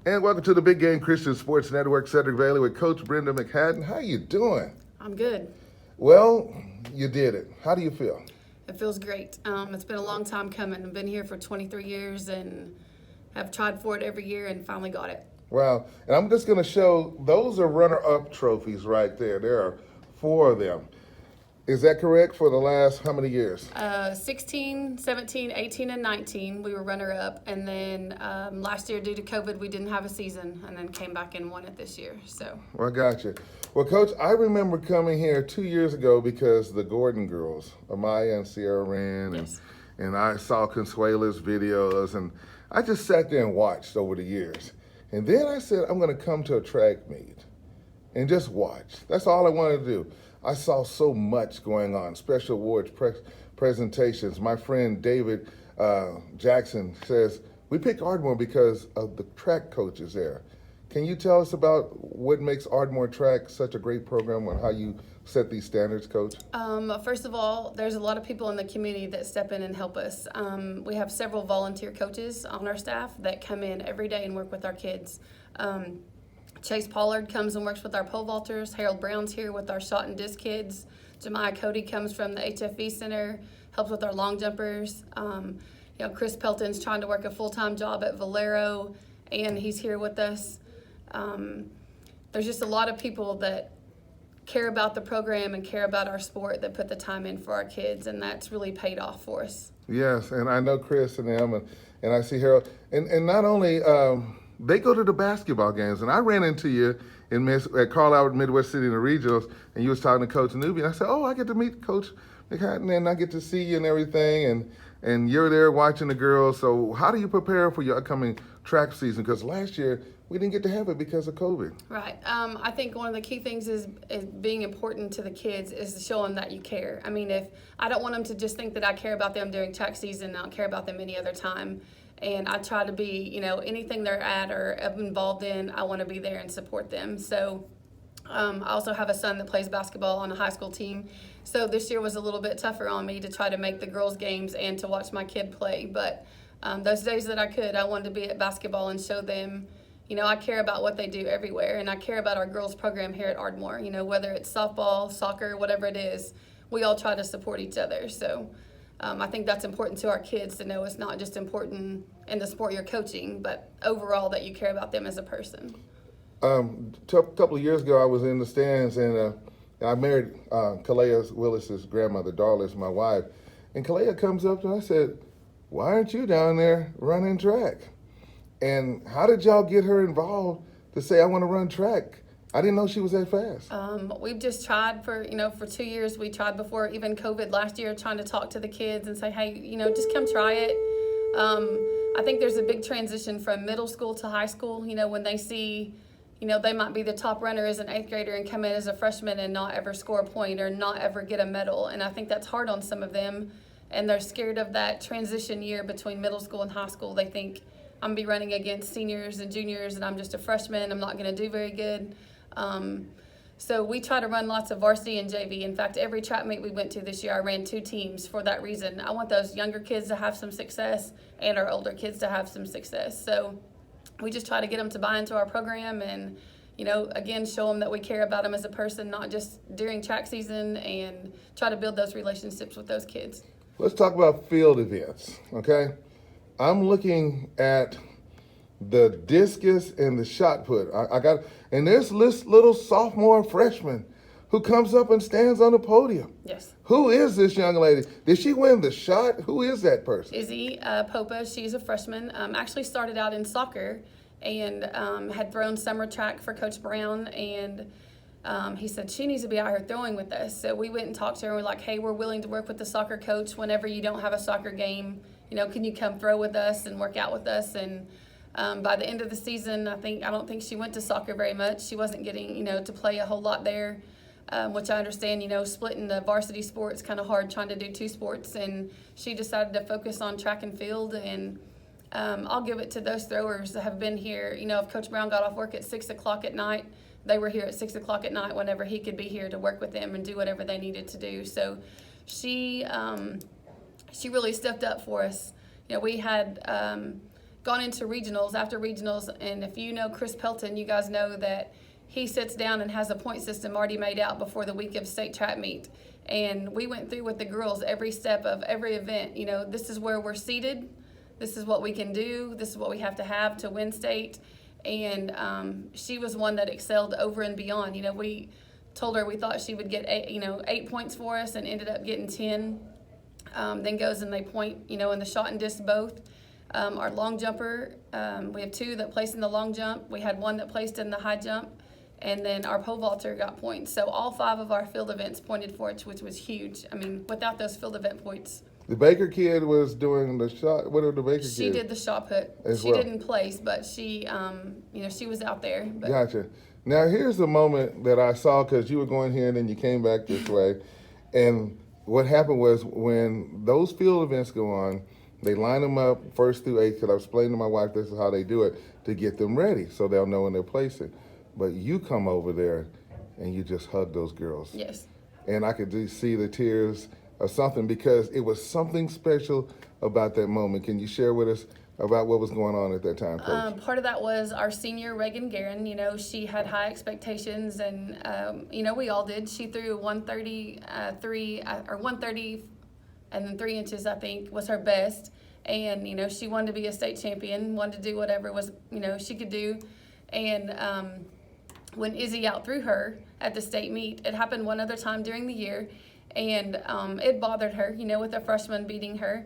And welcome to the Big Game Christian Sports Network. Cedric Bailey with Coach Brenda McHatton. How you doing? I'm good. Well, you did it. How do you feel? It feels great. It's been a long time coming. I've been here for 23 years and have tried for it every year and finally got it. Wow. And I'm just going to show, those are runner-up trophies right there. There are 4 of them. Is that correct for the last how many years? 16, 17, 18, and 19, we were runner-up. And then last year, due to COVID, we didn't have a season and then came back and won it this year. So. Well, I got you. Well, Coach, I remember coming here 2 years ago because the Gordon girls, Amaya and Sierra ran, Yes. and I saw Consuela's videos, and I just sat there and watched over the years. And then I said, I'm going to come to a track meet and just watch. That's all I wanted to do. I saw so much going on, special awards, presentations. My friend David Jackson says, we picked Ardmore because of the track coaches there. Can you tell us about what makes Ardmore Track such a great program and how you set these standards, Coach? First of all, there's a lot of people in the community that step in and help us. We have several volunteer coaches on our staff that come in every day and work with our kids. Chase Pollard comes and works with our pole vaulters. Harold Brown's here with our shot and disc kids. Jemiah Cody comes from the HFV Center, helps with our long jumpers. Chris Pelton's trying to work a full-time job at Valero, and he's here with us. There's just a lot of people that care about the program and care about our sport that put the time in for our kids, and that's really paid off for us. Yes, and I know Chris and them, and I see Harold. And not only, they go to the basketball games, and I ran into you at Carl Albert Midwest City in the regionals, and you was talking to Coach Newby, and I said, I get to meet Coach McHatton, and I get to see you and everything, and you're there watching the girls. So how do you prepare for your upcoming track season? Because last year, we didn't get to have it because of COVID. Right. I think one of the key things is being important to the kids is to show them that you care. I mean, if I don't want them to just think that I care about them during track season, and I don't care about them any other time. And I try to be, anything they're at or involved in, I want to be there and support them. So I also have a son that plays basketball on a high school team. So this year was a little bit tougher on me to try to make the girls' games and to watch my kid play. But those days that I could, I wanted to be at basketball and show them, I care about what they do everywhere. And I care about our girls' program here at Ardmore. Whether it's softball, soccer, whatever it is, we all try to support each other. So I think that's important to our kids to know it's not just important in the sport you're coaching, but overall that you care about them as a person. A couple of years ago, I was in the stands, and I married Kalea Willis's grandmother, Darla's my wife. And Kalea comes up and I said, why aren't you down there running track? And how did y'all get her involved to say, I want to run track? I didn't know she was that fast. We've just tried for 2 years. We tried before even COVID last year, trying to talk to the kids and say, hey, just come try it. I think there's a big transition from middle school to high school, when they see, they might be the top runner as an 8th grader and come in as a freshman and not ever score a point or not ever get a medal. And I think that's hard on some of them. And they're scared of that transition year between middle school and high school. They think I'm going to be running against seniors and juniors and I'm just a freshman. I'm not going to do very good. So we try to run lots of varsity and JV. In fact, every track meet we went to this year, I ran 2 teams for that reason. I want those younger kids to have some success and our older kids to have some success. So we just try to get them to buy into our program and, again, show them that we care about them as a person, not just during track season, and try to build those relationships with those kids. Let's talk about field events, okay? I'm looking at the discus and the shot put. And there's this little sophomore freshman who comes up and stands on the podium. Yes. Who is this young lady? Did she win the shot? Who is that person? Izzy Popa, she's a freshman, actually started out in soccer and had thrown summer track for Coach Brown, and he said she needs to be out here throwing with us. So we went and talked to her and we're like, hey, we're willing to work with the soccer coach whenever you don't have a soccer game. Can you come throw with us and work out with us? And by the end of the season, I don't think she went to soccer very much. She wasn't getting, to play a whole lot there, which I understand, splitting the varsity sports kind of hard trying to do 2 sports. And she decided to focus on track and field. And I'll give it to those throwers that have been here. If Coach Brown got off work at 6 o'clock at night, they were here at 6 o'clock at night whenever he could be here to work with them and do whatever they needed to do. So she really stepped up for us. We had gone into regionals after regionals, and if you know Chris Pelton, you guys know that he sits down and has a point system already made out before the week of state track meet. And we went through with the girls every step of every event. You know, this is where we're seated. This is what we can do. This is what we have to win state. And she was one that excelled over and beyond. You know, we told her we thought she would get 8 points for us, and ended up getting 10. Then goes and they point, in the shot and disc both. Our long jumper, we have 2 that placed in the long jump. We had 1 that placed in the high jump. And then our pole vaulter got points. So all 5 of our field events pointed for us, which was huge. I mean, without those field event points. The Baker kid was doing the shot. What did the Baker kid? She did the shot put. She didn't place, but she, she was out there. But. Gotcha. Now here's the moment that I saw, because you were going here and then you came back this way. And what happened was, when those field events go on, they line them up 1st through 8th, because I was explaining to my wife this is how they do it, to get them ready so they'll know when they're placing. But you come over there and you just hug those girls. Yes. And I could just see the tears of something, because it was something special about that moment. Can you share with us about what was going on at that time, Coach? Part of that was our senior, Reagan Guerin. She had high expectations, and, we all did. She threw 133, or 130 and then 3 inches, I think, was her best. And, she wanted to be a state champion, wanted to do whatever was, she could do. And when Izzy outthrew her at the state meet, it happened one other time during the year, and it bothered her, with a freshman beating her.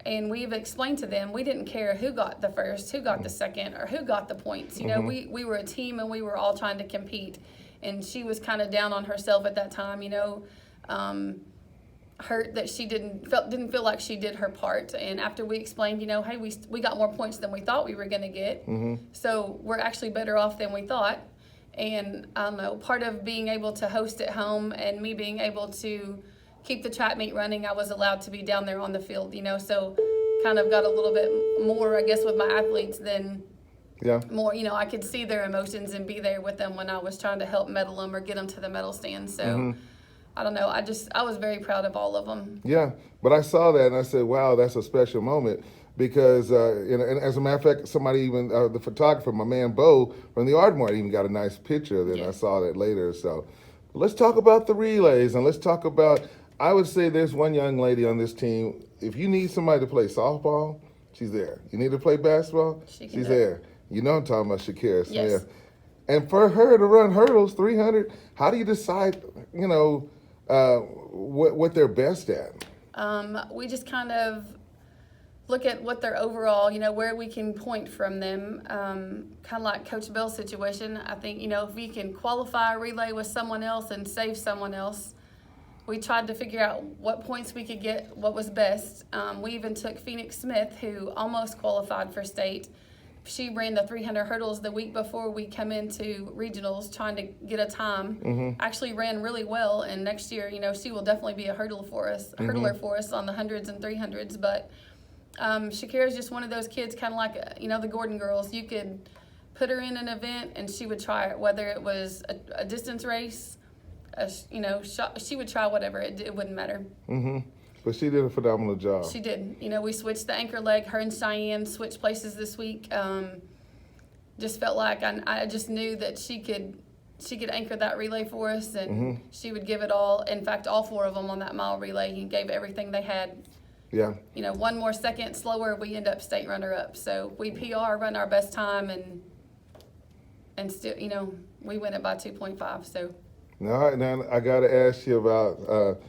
And we've explained to them, we didn't care who got the first, who got the second, or who got the points. We were a team, and we were all trying to compete. And she was kind of down on herself at that time, hurt that she didn't feel like she did her part. And after we explained, hey, we got more points than we thought we were going to get. So we're actually better off than we thought. And I don't know, part of being able to host at home and me being able to keep the track meet running, I was allowed to be down there on the field, so kind of got a little bit more, I guess, with my athletes than more, I could see their emotions and be there with them when I was trying to help medal them or get them to the medal stand. So I don't know, I was very proud of all of them. Yeah, but I saw that and I said, wow, that's a special moment. Because, and as a matter of fact, somebody even, the photographer, my man Bo from the Ardmore, even got a nice picture. Then I saw that later. So let's talk about the relays, and let's talk about, I would say there's one young lady on this team. If you need somebody to play softball, she's there. You need to play basketball, she's there. You know I'm talking about Shakira Smith. Yes. And for her to run hurdles, 300, how do you decide, what they're best at? We just kind of look at what their overall, where we can point from them, kind of like Coach Bell's situation. I think, if we can qualify a relay with someone else and save someone else, we tried to figure out what points we could get, what was best. We even took Phoenix Smith, who almost qualified for state. She ran the 300 hurdles the week before we come into regionals trying to get a time. Actually ran really well, and next year, she will definitely be a hurdler for us on the 100s and 300s. But Shakira is just one of those kids, kind of like, the Gordon girls. You could put her in an event and she would try it, whether it was a distance race, she would try whatever. It wouldn't matter. But she did a phenomenal job. She did. We switched the anchor leg. Her and Cheyenne switched places this week. Just felt like I just knew that she could anchor that relay for us, and she would give it all. In fact, all 4 of them on that mile relay, and gave everything they had. Yeah. 1 more second slower, we end up state runner-up. So we PR, run our best time, and still, we win it by 2.5. So. Now I got to ask you about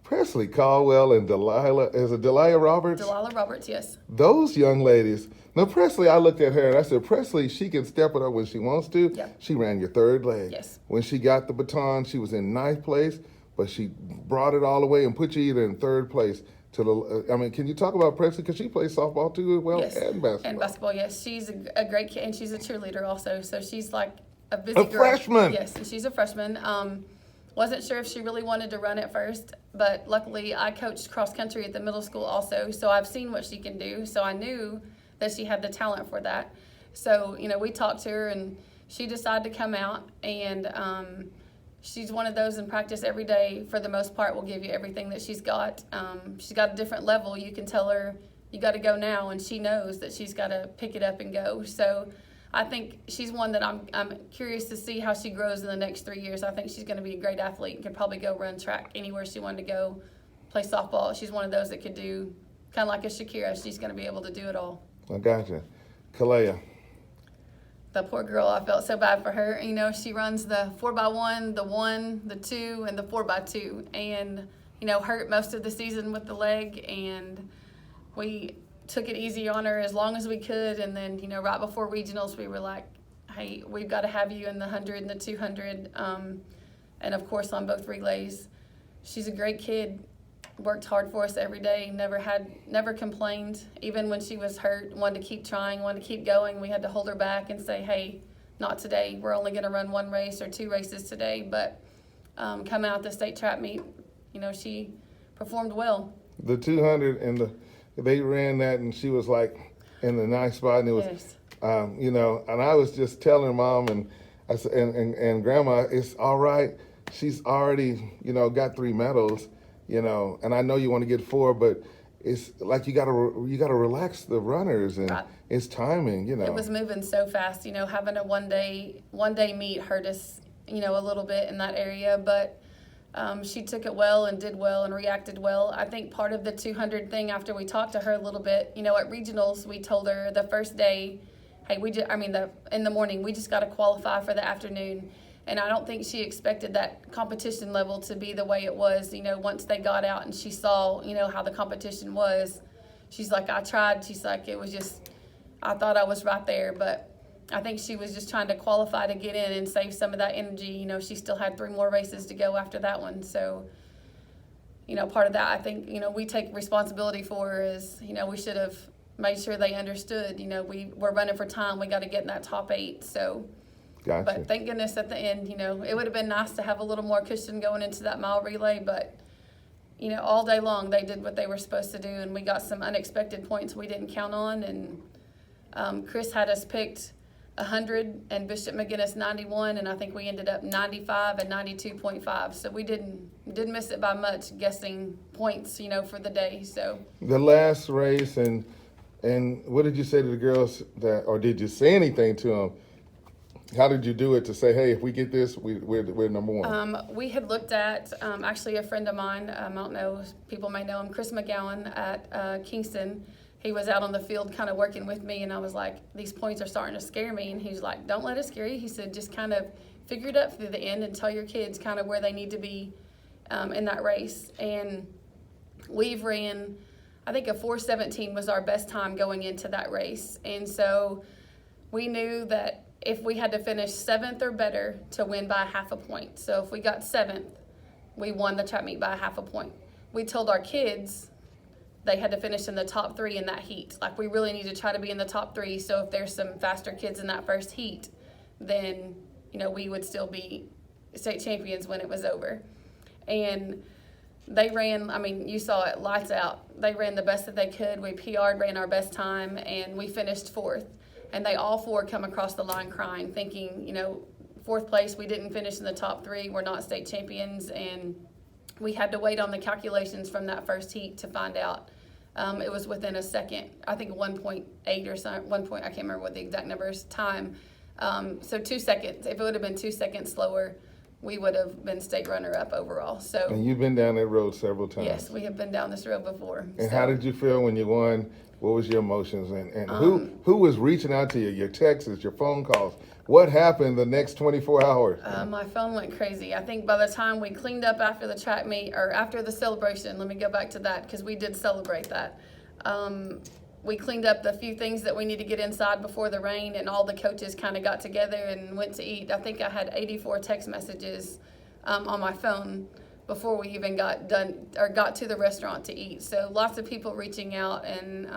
Presley Caldwell and Delilah. Is it Delilah Roberts? Delilah Roberts, yes. Those young ladies. Now, Presley, I looked at her and I said, Presley, she can step it up when she wants to. Yeah. She ran your 3rd leg. Yes. When she got the baton, she was in 9th place, but she brought it all the way and put you either in 3rd place. Can you talk about Presley? Because she plays softball too as well, yes. And basketball. And basketball, yes. She's a great kid, and she's a cheerleader also. So she's like a busy girl. Freshman. Yes, and she's a freshman. Wasn't sure if she really wanted to run at first, but luckily I coached cross country at the middle school also, so I've seen what she can do. So I knew that she had the talent for that. So, we talked to her, and she decided to come out, and she's one of those in practice every day, for the most part, will give you everything that she's got. She's got a different level. You can tell her, you got to go now, and she knows that she's got to pick it up and go. So I think she's one that I'm curious to see how she grows in the next 3 years. I think she's going to be a great athlete and could probably go run track anywhere she wanted to go, play softball. She's one of those that could do kind of like a Shakira. She's going to be able to do it all. I gotcha. Kalea. The poor girl, I felt so bad for her. You know, she runs the 4x1, the 1, the 2, and the 4x2, and you know, hurt most of the season with the leg, and we took it easy on her as long as we could. And then, you know, right before regionals, we were like, hey, we've got to have you in the 100 and the 200, and of course on both relays. She's a great kid, worked hard for us every day, never complained. Even when she was hurt, wanted to keep trying, wanted to keep going. We had to hold her back and say, hey, not today. We're only going to run 1 race or 2 races today. But come out the state trap meet, you know, she performed well. The 200 and they ran that, and she was like in the nice spot, and it was, Yes. you know, and I was just telling Mom and I said, and Grandma, it's all right. She's already, you know, got 3 medals, you know, and I know you want to get 4, but it's like you gotta relax the runners, and Right. it's timing, you know. It was moving so fast, you know, having a one day meet hurt us, you know, a little bit in that area, but she took it well and did well and reacted well. I think part of the 200 thing, after we talked to her a little bit, you know, at regionals, we told her the first day, hey, in the morning, we just got to qualify for the afternoon. And I don't think she expected that competition level to be the way it was, you know, once they got out and she saw, you know, how the competition was. She's like, I tried. She's like, it was just, I thought I was right there, but I think she was just trying to qualify to get in and save some of that energy. You know, she still had 3 more races to go after that one. So, you know, part of that I think, you know, we take responsibility for is, you know, we should have made sure they understood, you know, we're running for time. We got to get in that top 8. So, Gotcha. but thank goodness at the end, you know, it would have been nice to have a little more cushion going into that mile relay, but, you know, all day long they did what they were supposed to do, and we got some unexpected points we didn't count on. And Chris had us picked 100 and Bishop McGinnis 91, and I think we ended up 95 and 92.5. So we didn't miss it by much, guessing points, you know, for the day. So The last race, and what did you say to the girls or did you say anything to them? How did you do it to say, hey, if we get this, we're number 1? We had looked at, actually a friend of mine, I don't know, people may know him, Chris McGowan at Kingston. He was out on the field kind of working with me, and I was like, these points are starting to scare me. And he's like, don't let it scare you. He said, just kind of figure it up through the end and tell your kids kind of where they need to be in that race. And we've ran, I think a 4:17 was our best time going into that race. And so we knew that if we had to finish 7th or better to win by half a point. So if we got 7th, we won the trap meet by half a point. We told our kids they had to finish in the top 3 in that heat. Like, we really need to try to be in the top 3. So if there's some faster kids in that first heat, then, you know, we would still be state champions when it was over. And they ran, I mean, you saw it, lights out. They ran the best that they could. We PR'd, ran our best time, and we finished 4th. And they all 4 come across the line crying, thinking, you know, 4th place, we didn't finish in the top 3. We're not state champions. And we had to wait on the calculations from that first heat to find out. It was within a second, I think 1.8 or something, 1 point, I can't remember what the exact number is, time. So 2 seconds. If it would have been 2 seconds slower, we would have been state runner-up overall. So. And you've been down that road several times. Yes, we have been down this road before. And how did you feel when you won? What was your emotions? And who was reaching out to you? Your texts, your phone calls? What happened the next 24 hours? My phone went crazy. I think by the time we cleaned up after the track meet, or after the celebration, let me go back to that because we did celebrate that. We cleaned up the few things that we need to get inside before the rain, and all the coaches kind of got together and went to eat. I think I had 84 text messages on my phone before we even got done or got to the restaurant to eat. So lots of people reaching out and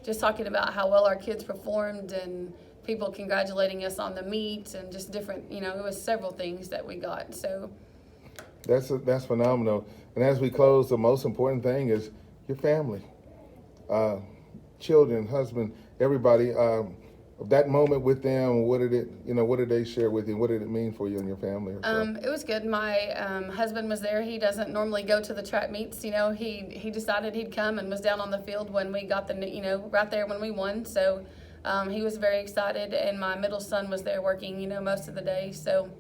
just talking about how well our kids performed, and people congratulating us on the meet, and just different, you know, it was several things that we got. So that's phenomenal. And as we close, the most important thing is your family, children, husband, everybody. that moment with them? What did it, what did they share with you? What did it mean for you and your family? It was good. My husband was there. He doesn't normally go to the track meets. He decided he'd come and was down on the field when we got right there when we won. So he was very excited, and my middle son was there working, most of the day. So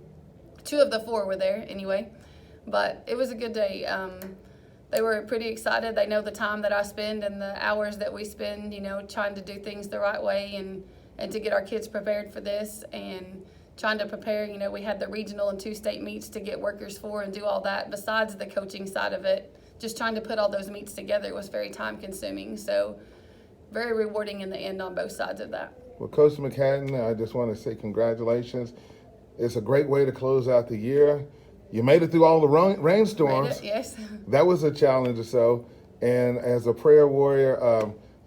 2 of the 4 were there anyway. But it was a good day. They were pretty excited. They know the time that I spend and the hours that we spend, trying to do things the right way and to get our kids prepared for this and trying to prepare. We had the regional and 2 state meets to get workers for and do all that besides the coaching side of it. Just trying to put all those meets together was very time consuming. So very rewarding in the end on both sides of that. Well, Coach McHatton, I just want to say congratulations. It's a great way to close out the year. You made it through all the rainstorms. Yes. That was a challenge or so. And as a prayer warrior,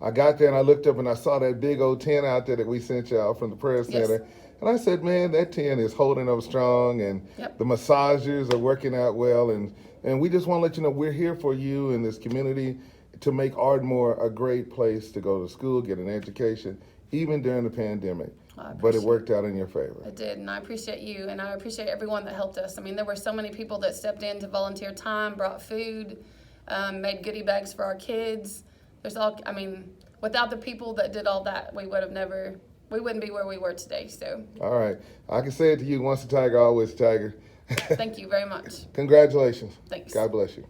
I got there and I looked up and I saw that big old tent out there that we sent y'all from the prayer center. Yes. And I said, man, that tent is holding up strong, and Yep. the massagers are working out well. And we just want to let you know we're here for you in this community to make Ardmore a great place to go to school, get an education, even during the pandemic. But it worked out in your favor. It did, and I appreciate you, and I appreciate everyone that helped us. There were so many people that stepped in to volunteer time, brought food, made goodie bags for our kids. Without the people that did all that, we wouldn't be where we were today. So. All right. I can say it to you, once a Tiger, always a Tiger. Thank you very much. Congratulations. Thanks. God bless you.